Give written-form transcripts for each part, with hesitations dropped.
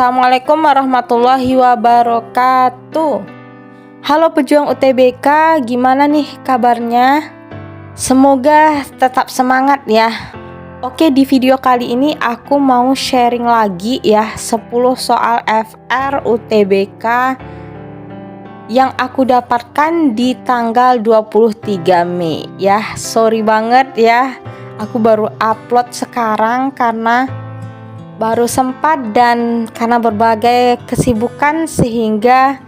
Assalamualaikum warahmatullahi wabarakatuh. Halo pejuang UTBK, gimana nih kabarnya? Semoga tetap semangat ya. Oke, di video kali ini aku mau sharing lagi ya 10 soal FR UTBK yang aku dapatkan di tanggal 23 Mei ya. Sorry banget ya, aku baru upload sekarang karena baru sempat dan karena berbagai kesibukan sehingga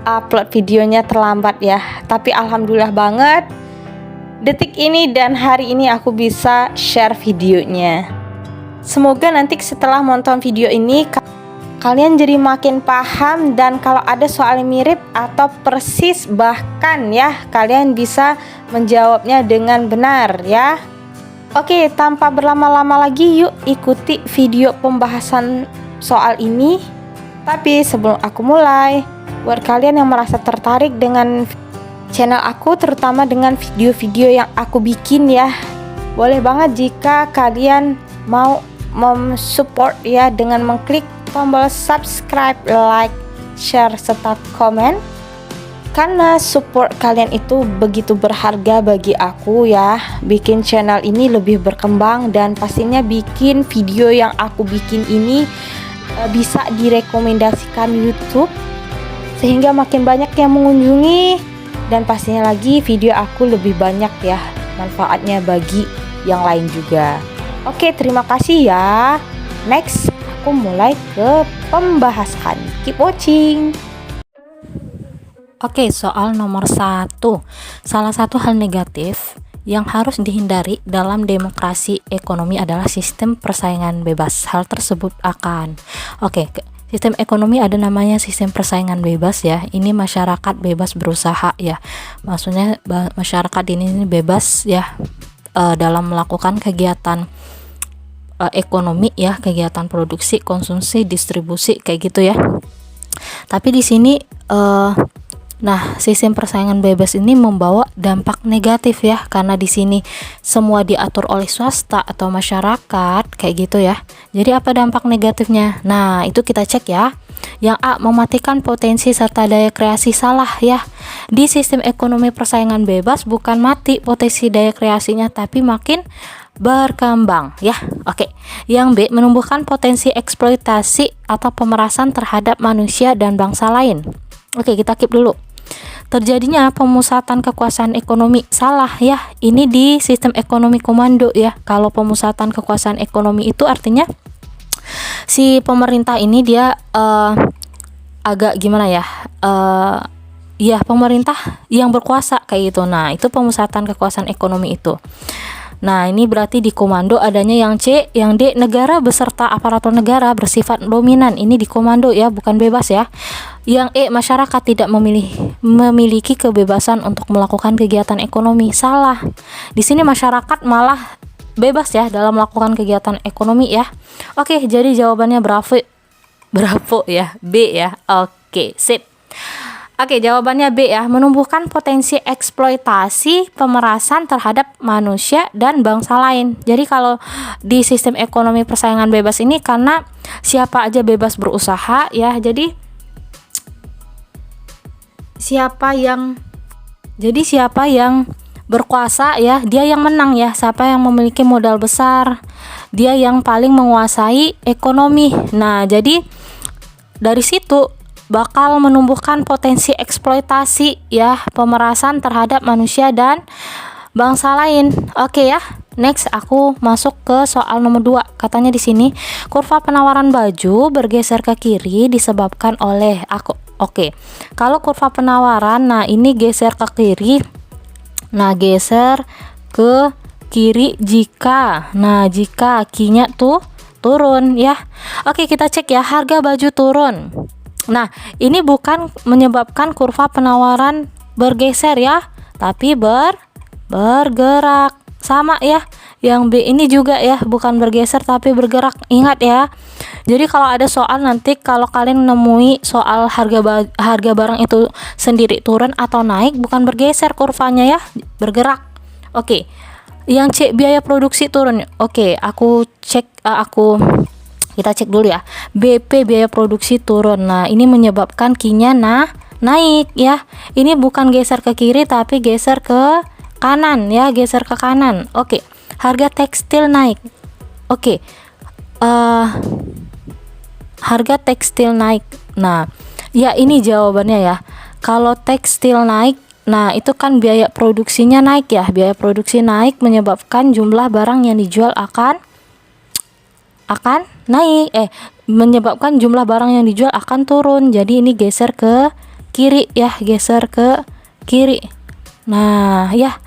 upload videonya terlambat ya. Tapi alhamdulillah banget detik ini dan hari ini aku bisa share videonya. Semoga nanti setelah nonton video ini kalian jadi makin paham, dan kalau ada soal mirip atau persis bahkan ya kalian bisa menjawabnya dengan benar ya. Oke, tanpa berlama-lama lagi yuk ikuti video pembahasan soal ini. Tapi sebelum aku mulai, buat kalian yang merasa tertarik dengan channel aku, terutama dengan video-video yang aku bikin ya, boleh banget jika kalian mau support ya dengan mengklik tombol subscribe, like, share, serta komen. Karena support kalian itu begitu berharga bagi aku ya. Bikin channel ini lebih berkembang dan pastinya bikin video yang aku bikin ini bisa direkomendasikan YouTube sehingga makin banyak yang mengunjungi, dan pastinya lagi video aku lebih banyak ya manfaatnya bagi yang lain juga. Oke, terima kasih ya. Next, aku mulai ke pembahasan. Keep watching. Oke, soal nomor 1. Salah satu hal negatif yang harus dihindari dalam demokrasi ekonomi adalah sistem persaingan bebas. Hal tersebut akan sistem ekonomi ada namanya sistem persaingan bebas ya. Ini masyarakat bebas berusaha ya. Maksudnya masyarakat ini bebas ya dalam melakukan kegiatan ekonomi ya, kegiatan produksi, konsumsi, distribusi kayak gitu ya. Tapi di sini sistem persaingan bebas ini membawa dampak negatif ya, karena di sini semua diatur oleh swasta atau masyarakat kayak gitu ya. Jadi apa dampak negatifnya? Nah, itu kita cek ya. Yang A, mematikan potensi serta daya kreasi. Salah ya. Di sistem ekonomi persaingan bebas bukan mati potensi daya kreasinya, tapi makin berkembang ya. Oke. Yang B, menumbuhkan potensi eksploitasi atau pemerasan terhadap manusia dan bangsa lain. Oke, kita keep dulu. Terjadinya pemusatan kekuasaan ekonomi. Salah ya. Ini di sistem ekonomi komando ya. Kalau pemusatan kekuasaan ekonomi itu artinya si pemerintah ini dia agak gimana ya? Pemerintah yang berkuasa kayak gitu. Nah, itu pemusatan kekuasaan ekonomi itu. Nah, ini berarti di komando adanya yang C. Yang D, negara beserta aparatur negara bersifat dominan. Ini di komando ya, bukan bebas ya. Yang E, masyarakat tidak memiliki kebebasan untuk melakukan kegiatan ekonomi. Salah. Di sini masyarakat malah bebas ya dalam melakukan kegiatan ekonomi ya. Oke, jadi jawabannya bravo ya, B ya. Oke, sip. Oke, jawabannya B ya, menumbuhkan potensi eksploitasi pemerasan terhadap manusia dan bangsa lain. Jadi kalau di sistem ekonomi persaingan bebas ini karena siapa aja bebas berusaha ya. Jadi siapa yang berkuasa ya, dia yang menang ya. Siapa yang memiliki modal besar, dia yang paling menguasai ekonomi. Nah, jadi dari situ bakal menumbuhkan potensi eksploitasi ya, pemerasan terhadap manusia dan bangsa lain. Oke ya. Next, aku masuk ke soal nomor 2. Katanya di sini, kurva penawaran baju bergeser ke kiri disebabkan oleh kalau kurva penawaran, nah ini geser ke kiri. Nah, geser ke kiri jika Q-nya tuh turun ya. Oke, kita cek ya, harga baju turun. Nah, ini bukan menyebabkan kurva penawaran bergeser ya, tapi bergerak. Sama ya. Yang B ini juga ya, bukan bergeser tapi bergerak. Ingat ya. Jadi kalau ada soal nanti, kalau kalian menemui soal harga barang itu sendiri turun atau naik, bukan bergeser kurvanya ya, bergerak. Oke. Yang C, biaya produksi turun. Oke, aku Kita cek dulu ya. BP biaya produksi turun. Nah, ini menyebabkan Q-nya naik ya. Ini bukan geser ke kiri tapi geser ke kanan ya, geser ke kanan. Oke. Harga tekstil naik. Oke. Harga tekstil naik. Nah, ya ini jawabannya ya. Kalau tekstil naik, nah itu kan biaya produksinya naik ya. Biaya produksi naik menyebabkan jumlah barang yang dijual akan naik, menyebabkan jumlah barang yang dijual akan turun. Jadi ini geser ke kiri ya, geser ke kiri. Nah ya,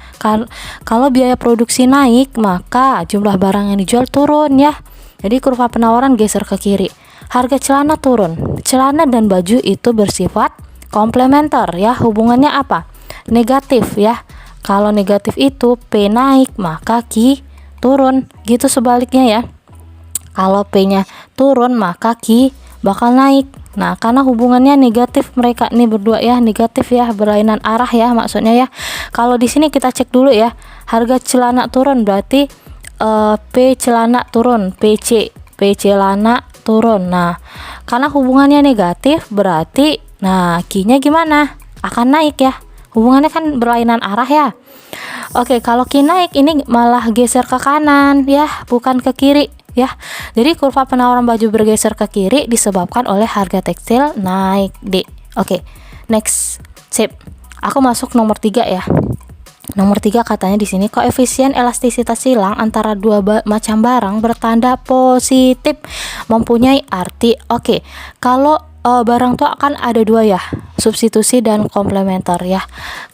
kalau biaya produksi naik maka jumlah barang yang dijual turun ya. Jadi kurva penawaran geser ke kiri. Harga celana turun. Celana dan baju itu bersifat komplementer ya. Hubungannya apa? Negatif ya. Kalau negatif itu P naik maka Q turun. Gitu sebaliknya ya. Kalau P-nya turun maka Q bakal naik. Nah, karena hubungannya negatif mereka nih berdua ya, negatif ya, berlainan arah ya maksudnya ya. Kalau di sini kita cek dulu ya. Harga celana turun berarti P celana turun, P celana turun. Nah, karena hubungannya negatif berarti Q-nya gimana? Akan naik ya. Hubungannya kan berlainan arah ya. Oke, kalau Q naik ini malah geser ke kanan ya, bukan ke kiri ya. Jadi kurva penawaran baju bergeser ke kiri disebabkan oleh harga tekstil naik D. Oke, next. Sip. Aku masuk nomor 3 ya. Nomor 3 katanya di sini koefisien elastisitas silang antara dua macam barang bertanda positif mempunyai arti. Oke, kalau barang tuh akan ada dua ya, substitusi dan komplementer ya.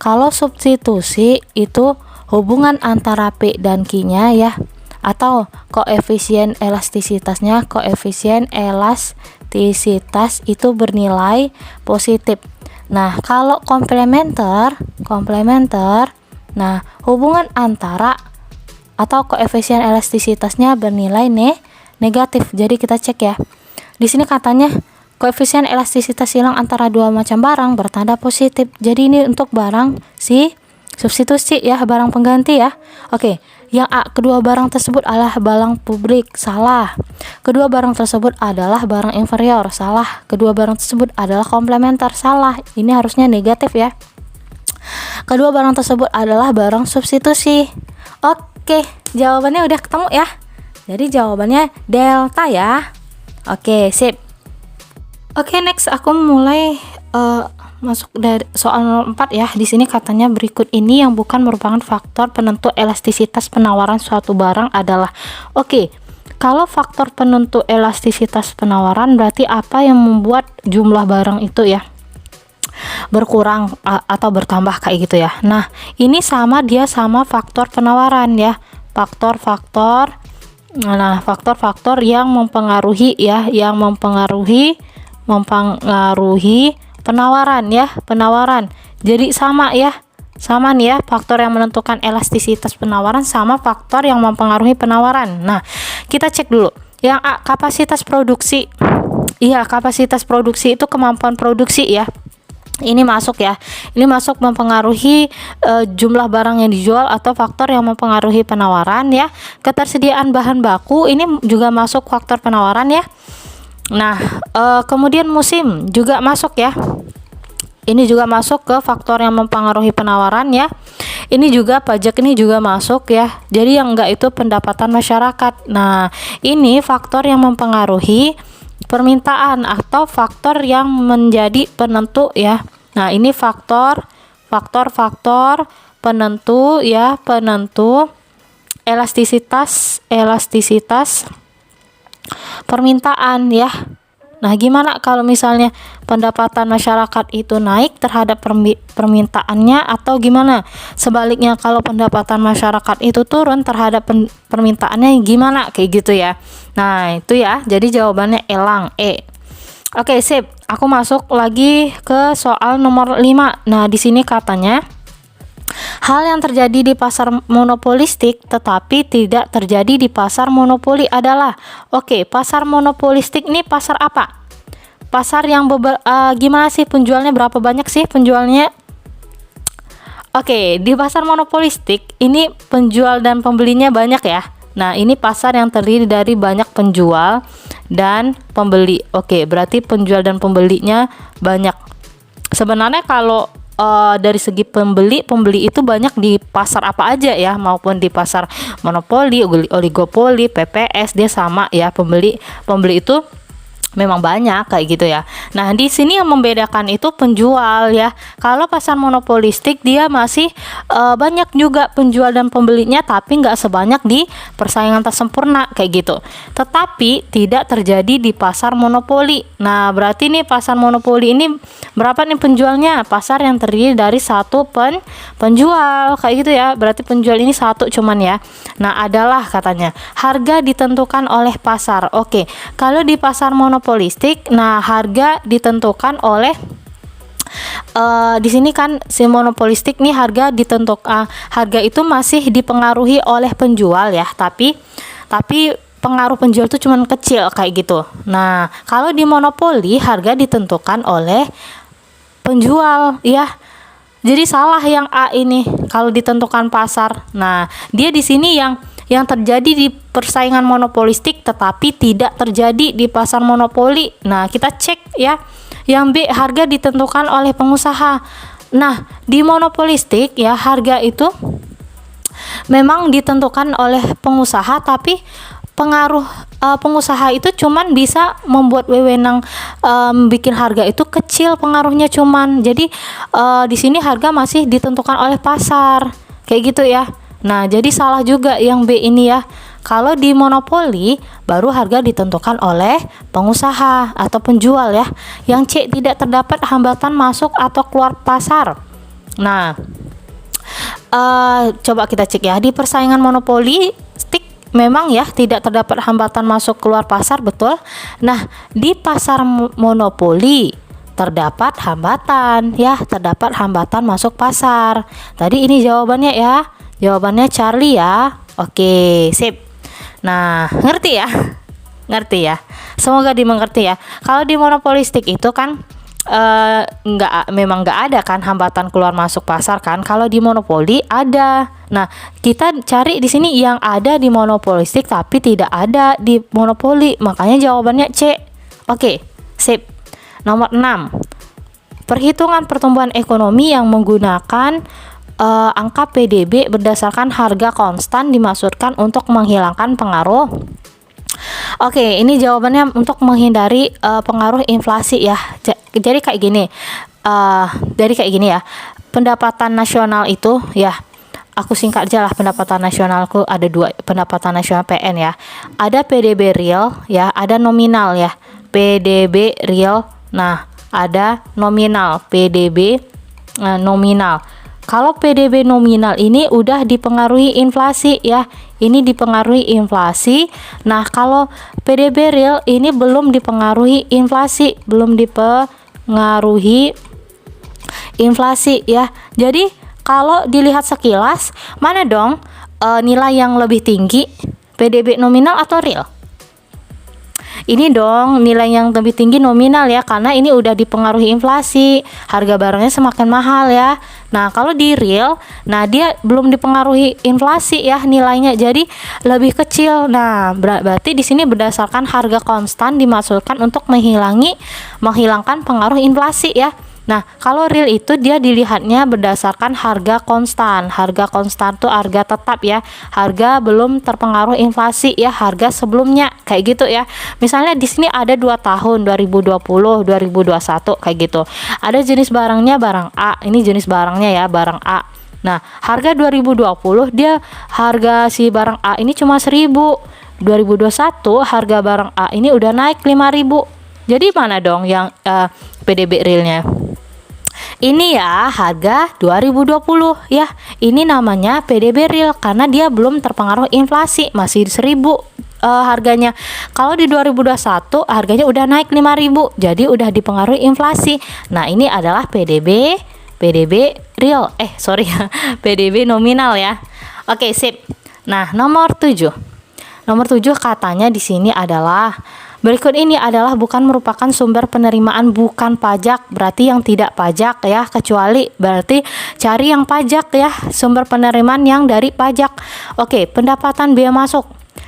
Kalau substitusi itu hubungan antara P dan Q-nya ya, atau koefisien elastisitasnya, koefisien elastisitas itu bernilai positif. Nah, kalau komplementer, nah hubungan antara atau koefisien elastisitasnya bernilai negatif. Jadi kita cek ya. Di sini katanya koefisien elastisitas silang antara dua macam barang bertanda positif. Jadi ini untuk barang si substitusi ya, barang pengganti ya. Oke, yang A, kedua barang tersebut adalah barang publik, salah. Kedua barang tersebut adalah barang inferior, salah. Kedua barang tersebut adalah komplementer, salah. Ini harusnya negatif ya. Kedua barang tersebut adalah barang substitusi. Oke, jawabannya udah ketemu ya. Jadi jawabannya delta ya. Oke, sip. Oke, next aku mulai masuk dari soal 4 ya. Di sini katanya berikut ini yang bukan merupakan faktor penentu elastisitas penawaran suatu barang adalah. Oke, kalau faktor penentu elastisitas penawaran berarti apa yang membuat jumlah barang itu ya berkurang atau bertambah kayak gitu ya. Nah, ini dia sama faktor penawaran ya. Faktor-faktor yang mempengaruhi ya, yang mempengaruhi penawaran ya, penawaran. Jadi sama nih ya, faktor yang menentukan elastisitas penawaran sama faktor yang mempengaruhi penawaran. Nah, kita cek dulu. Yang A, kapasitas produksi. Iya, kapasitas produksi itu kemampuan produksi ya. Ini masuk ya. Ini masuk mempengaruhi jumlah barang yang dijual atau faktor yang mempengaruhi penawaran ya. Ketersediaan bahan baku ini juga masuk faktor penawaran ya. Nah, kemudian musim juga masuk ya. Ini juga masuk ke faktor yang mempengaruhi penawaran ya. Ini juga pajak ini juga masuk ya. Jadi yang enggak itu pendapatan masyarakat. Nah, ini faktor yang mempengaruhi permintaan atau faktor yang menjadi penentu ya. Nah, ini faktor penentu ya, penentu elastisitas permintaan ya. Nah, gimana kalau misalnya pendapatan masyarakat itu naik terhadap permintaannya, atau gimana sebaliknya kalau pendapatan masyarakat itu turun terhadap permintaannya, gimana kayak gitu ya. Nah, itu ya. Jadi jawabannya elang E. Oke, sip. Aku masuk lagi ke soal nomor 5. Nah, di sini katanya hal yang terjadi di pasar monopolistik tetapi tidak terjadi di pasar monopoli adalah. Oke, pasar monopolistik ini pasar apa? Pasar yang gimana sih penjualnya, berapa banyak sih penjualnya? Oke, di pasar monopolistik ini penjual dan pembelinya banyak ya. Nah, ini pasar yang terdiri dari banyak penjual dan pembeli. Oke, berarti penjual dan pembelinya banyak. Sebenarnya kalau dari segi pembeli itu banyak di pasar apa aja ya, maupun di pasar monopoli, oligopoli, PPS, dia sama ya, pembeli itu memang banyak kayak gitu ya. Nah, di sini yang membedakan itu penjual ya. Kalau pasar monopolistik dia masih banyak juga penjual dan pembelinya, tapi nggak sebanyak di persaingan tak sempurna kayak gitu. Tetapi tidak terjadi di pasar monopoli. Nah, berarti nih pasar monopoli ini berapa nih penjualnya? Pasar yang terdiri dari satu penjual kayak gitu ya. Berarti penjual ini satu cuman ya. Nah, adalah katanya harga ditentukan oleh pasar. Oke, kalau di pasar monopolistik, nah harga ditentukan oleh di sini kan si monopolistik nih harga ditentukan, harga itu masih dipengaruhi oleh penjual ya, tapi pengaruh penjual itu cuman kecil kayak gitu. Nah, kalau di monopoli harga ditentukan oleh penjual ya. Jadi salah yang A ini kalau ditentukan pasar. Nah, dia di sini yang terjadi di persaingan monopolistik tetapi tidak terjadi di pasar monopoli. Nah, kita cek ya. Yang B, harga ditentukan oleh pengusaha. Nah, di monopolistik ya harga itu memang ditentukan oleh pengusaha, tapi pengaruh pengusaha itu cuman bisa membuat wewenang bikin harga itu kecil, pengaruhnya cuman. Jadi di sini harga masih ditentukan oleh pasar kayak gitu ya. Nah, jadi salah juga yang B ini ya. Kalau di monopoli baru harga ditentukan oleh pengusaha atau penjual ya. Yang C, tidak terdapat hambatan masuk atau keluar pasar. Nah, coba kita cek ya, di persaingan monopoli memang ya tidak terdapat hambatan masuk keluar pasar, betul. Nah, di pasar monopoli terdapat hambatan ya, terdapat hambatan masuk pasar. Tadi ini jawabannya ya. Jawabannya Charlie ya. Oke, sip. Nah, ngerti ya? Ngerti ya? Semoga dimengerti ya. Kalau di monopolistik itu kan memang nggak ada kan hambatan keluar masuk pasar kan. Kalau di monopoli ada. Nah, kita cari di sini yang ada di monopolistik tapi tidak ada di monopoli. Makanya jawabannya C. Oke, sip. Nomor 6. Perhitungan pertumbuhan ekonomi yang menggunakan angka PDB berdasarkan harga konstan dimaksudkan untuk menghilangkan pengaruh. Oke, ini jawabannya untuk menghindari pengaruh inflasi ya. Jadi kayak gini. Ya. Pendapatan nasional itu ya, aku singkat aja lah, pendapatan nasionalku ada dua, pendapatan nasional PN ya. Ada PDB real ya, ada nominal ya. PDB real. Nah, ada nominal, PDB nominal. Kalau PDB nominal ini udah dipengaruhi inflasi ya. Ini dipengaruhi inflasi. Nah, kalau PDB real ini belum dipengaruhi inflasi, belum dipengaruhi inflasi ya. Jadi, kalau dilihat sekilas, mana dong nilai yang lebih tinggi? PDB nominal atau real? Ini dong nilai yang lebih tinggi nominal ya, karena ini udah dipengaruhi inflasi, harga barangnya semakin mahal ya. Nah, kalau di real, nah dia belum dipengaruhi inflasi ya nilainya, jadi lebih kecil. Nah, berarti di sini berdasarkan harga konstan dimaksudkan untuk menghilangkan pengaruh inflasi ya. Nah, kalau real itu dia dilihatnya berdasarkan harga konstan. Harga konstan tuh harga tetap ya. Harga belum terpengaruh inflasi ya, harga sebelumnya kayak gitu ya. Misalnya di sini ada 2 tahun 2020, 2021 kayak gitu. Ada jenis barangnya barang A. Ini jenis barangnya ya, barang A. Nah, harga 2020 dia harga si barang A ini cuma 1.000. 2021 harga barang A ini udah naik 5.000. Jadi mana dong yang PDB realnya? Ini ya harga 2020 ya. Ini namanya PDB real karena dia belum terpengaruh inflasi, masih 1.000 harganya. Kalau di 2021 harganya udah naik 5.000, jadi udah dipengaruhi inflasi. Nah, ini adalah PDB real. PDB nominal ya. Oke, sip. Nah, nomor 7. Nomor 7 katanya di sini adalah berikut ini adalah bukan merupakan sumber penerimaan bukan pajak, berarti yang tidak pajak ya, kecuali berarti cari yang pajak ya, sumber penerimaan yang dari pajak. Oke, pendapatan bea masuk.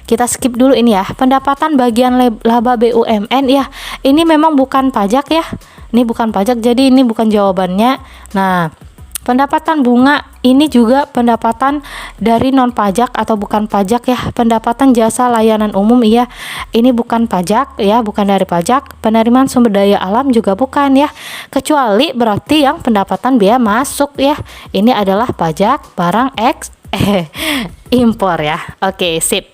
kita skip dulu ini ya. Pendapatan bagian laba BUMN ya. Ini memang bukan pajak ya. Ini bukan pajak, jadi ini bukan jawabannya. Nah, pendapatan bunga ini juga pendapatan dari non pajak atau bukan pajak ya. Pendapatan jasa layanan umum iya. Ini bukan pajak ya, bukan dari pajak. Penerimaan sumber daya alam juga bukan ya. Kecuali berarti yang pendapatan biaya masuk ya. Ini adalah pajak barang impor ya. Oke, sip.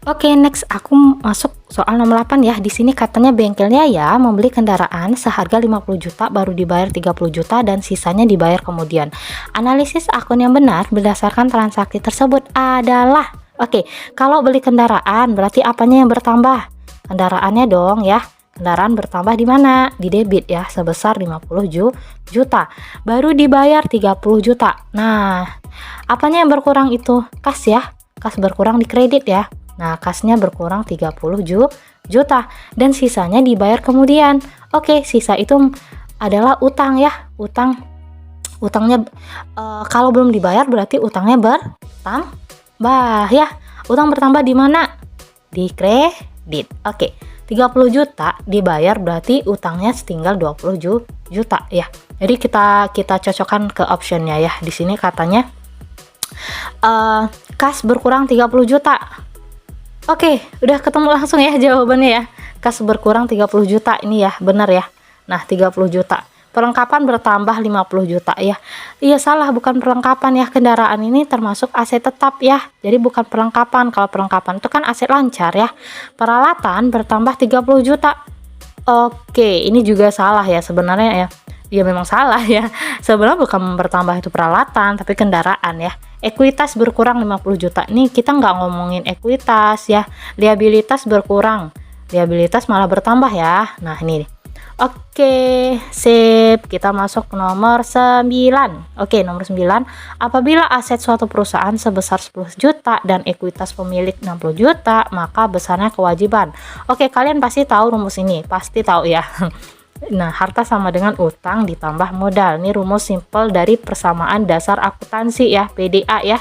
Oke, next aku masuk soal nomor 8 ya. Di sini katanya bengkelnya ya membeli kendaraan seharga 50 juta baru dibayar 30 juta dan sisanya dibayar kemudian. Analisis akun yang benar berdasarkan transaksi tersebut adalah oke, kalau beli kendaraan berarti apanya yang bertambah? Kendaraannya dong ya. Kendaraan bertambah di mana? Di debit ya, sebesar 50 juta. Baru dibayar 30 juta. Nah, apanya yang berkurang itu? Kas ya. Kas berkurang di kredit ya. Nah, kasnya berkurang 30 juta dan sisanya dibayar kemudian. Oke, sisa itu adalah utang ya. Utangnya kalau belum dibayar berarti utangnya bertambah ya. Utang bertambah di mana? Di kredit. Oke. 30 juta dibayar berarti utangnya tinggal 20 juta ya. Jadi kita cocokkan ke optionnya ya. Di sini katanya kas berkurang 30 juta. Oke, udah ketemu langsung ya jawabannya ya. Kas berkurang 30 juta ini ya, benar ya. Nah, 30 juta. Perlengkapan bertambah 50 juta ya. Iya salah, bukan perlengkapan ya. Kendaraan ini termasuk aset tetap ya. Jadi bukan perlengkapan. Kalau perlengkapan itu kan aset lancar ya. Peralatan bertambah 30 juta. Oke, ini juga salah ya sebenarnya ya. Ya memang salah ya. Sebenarnya bukan bertambah itu peralatan, tapi kendaraan ya. Ekuitas berkurang 50 juta. Nih kita nggak ngomongin ekuitas ya. Liabilitas berkurang. Liabilitas malah bertambah ya. Nah ini. Oke, sip. Kita masuk ke nomor 9. Oke, nomor 9. Apabila aset suatu perusahaan sebesar 10 juta dan ekuitas pemilik 60 juta, maka besarnya kewajiban. Oke, kalian pasti tahu rumus ini. Pasti tahu ya. Nah, harta sama dengan utang ditambah modal. Ini rumus simpel dari persamaan dasar akuntansi ya, PDA ya.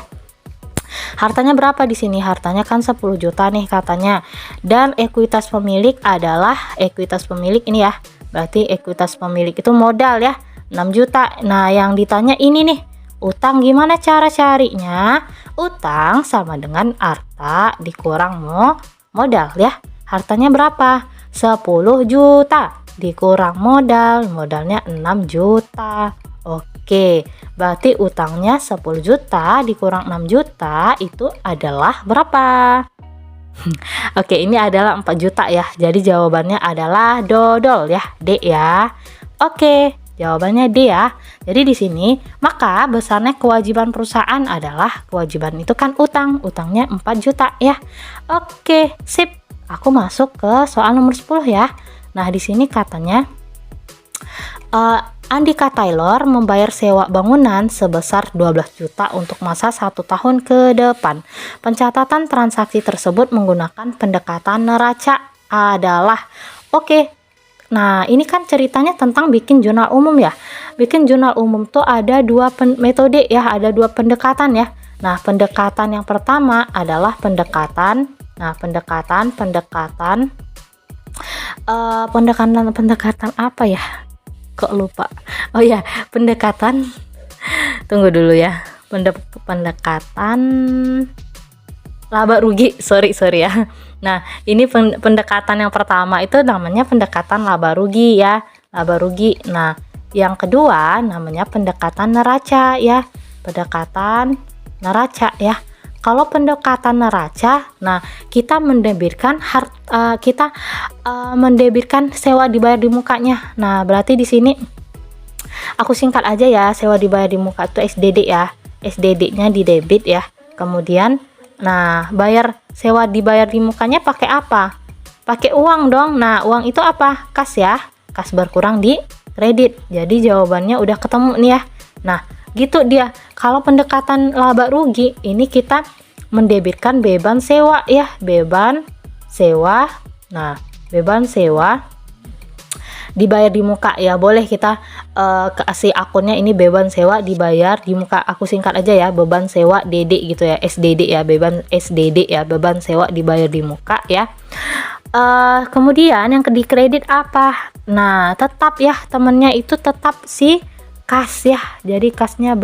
Hartanya berapa di sini? Hartanya kan 10 juta nih katanya. Dan ekuitas pemilik adalah ekuitas pemilik ini ya. Berarti ekuitas pemilik itu modal ya, 6 juta. Nah, yang ditanya ini nih, utang gimana cara carinya? Utang sama dengan harta dikurang modal ya. Hartanya berapa? 10 juta. Dikurang modal, modalnya 6 juta. Oke, berarti utangnya 10 juta dikurang 6 juta itu adalah berapa? Oke, ini adalah 4 juta ya. Jadi jawabannya adalah dodol ya, D ya. Oke, jawabannya D ya. Jadi di sini, maka besarnya kewajiban perusahaan adalah kewajiban itu kan utang. Utangnya 4 juta ya. Oke, sip. Aku masuk ke soal nomor 10 ya. Nah, di sini katanya Andika Taylor membayar sewa bangunan sebesar 12 juta untuk masa 1 tahun ke depan. Pencatatan transaksi tersebut menggunakan pendekatan neraca adalah oke. Nah, ini kan ceritanya tentang bikin jurnal umum ya. Bikin jurnal umum tuh ada dua metode ya, ada dua pendekatan ya. Nah, pendekatan yang pertama adalah pendekatan apa ya? Kok lupa? Oh ya, pendekatan. Tunggu dulu ya. Pendekatan laba rugi. Sorry ya. Nah, ini pendekatan yang pertama itu namanya pendekatan laba rugi ya. Laba rugi. Nah, yang kedua namanya pendekatan neraca ya. Pendekatan neraca ya. Kalau pendekatan neraca, nah kita mendebitkan mendebitkan sewa dibayar di mukanya. Nah, berarti di sini aku singkat aja ya, sewa dibayar di muka itu SDD ya. SDD-nya di debit ya. Kemudian nah, sewa dibayar di mukanya pakai apa? Pakai uang dong. Nah, uang itu apa? Kas ya. Kas berkurang di kredit. Jadi jawabannya udah ketemu nih ya. Nah, gitu dia. Kalau pendekatan laba rugi ini kita mendebitkan beban sewa ya, beban sewa. Nah, beban sewa dibayar di muka ya. Boleh kita kasih akunnya ini beban sewa dibayar di muka. Aku singkat aja ya, beban sewa DD gitu ya, SDD ya, beban SDD ya, beban sewa dibayar di muka ya. Kemudian yang di kredit apa? Nah, tetap ya temennya itu tetap si kas ya. Jadi kasnya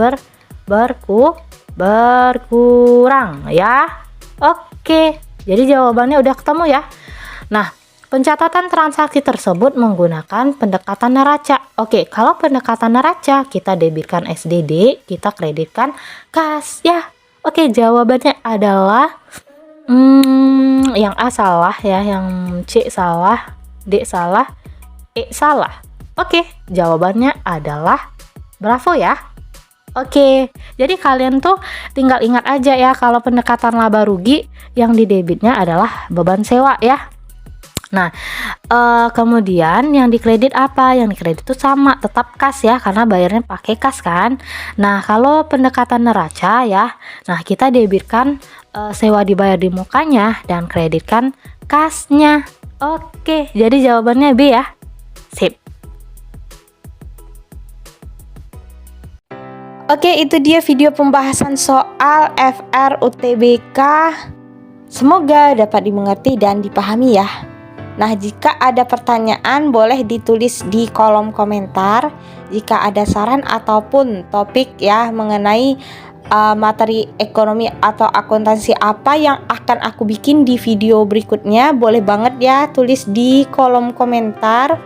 berkurang ya. Oke. Jadi jawabannya udah ketemu ya. Nah, pencatatan transaksi tersebut menggunakan pendekatan neraca. Oke, kalau pendekatan neraca kita debitkan SDD, kita kreditkan kas ya. Oke, jawabannya adalah yang A salah ya, yang C salah, D salah, E salah. Oke, jawabannya adalah bravo ya. Oke, jadi kalian tuh tinggal ingat aja ya, kalau pendekatan laba rugi yang di debitnya adalah beban sewa ya. Nah, kemudian yang dikredit apa? Yang dikredit itu sama, tetap kas ya, karena bayarnya pakai kas kan. Nah, kalau pendekatan neraca ya, nah kita debitkan sewa dibayar di mukanya dan kreditkan kasnya. Oke, jadi jawabannya B ya. Sip. Oke, itu dia video pembahasan soal FR UTBK. Semoga dapat dimengerti dan dipahami ya. Nah, jika ada pertanyaan boleh ditulis di kolom komentar. Jika ada saran ataupun topik ya mengenai materi ekonomi atau akuntansi apa yang akan aku bikin di video berikutnya, boleh banget ya tulis di kolom komentar.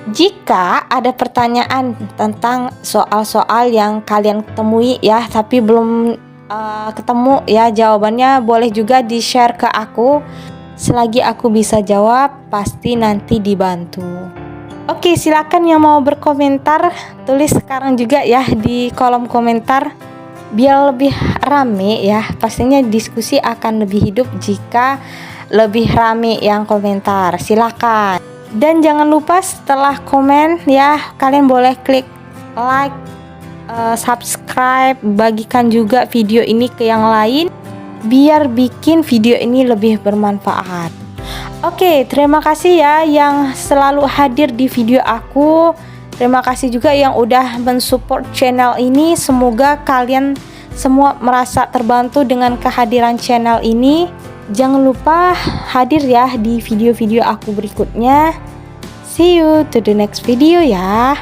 Jika ada pertanyaan tentang soal-soal yang kalian temui ya, tapi belum ketemu ya jawabannya, boleh juga di-share ke aku. Selagi aku bisa jawab, pasti nanti dibantu. Oke, silakan yang mau berkomentar, tulis sekarang juga ya di kolom komentar. Biar lebih rame ya, pastinya diskusi akan lebih hidup jika lebih rame yang komentar. Silakan. Dan jangan lupa setelah komen ya, kalian boleh klik like, subscribe, bagikan juga video ini ke yang lain biar bikin video ini lebih bermanfaat. Oke, terima kasih ya yang selalu hadir di video aku. Terima kasih juga yang udah mensupport channel ini. Semoga kalian semua merasa terbantu dengan kehadiran channel ini. Jangan lupa hadir ya di video-video aku berikutnya. See you to the next video ya.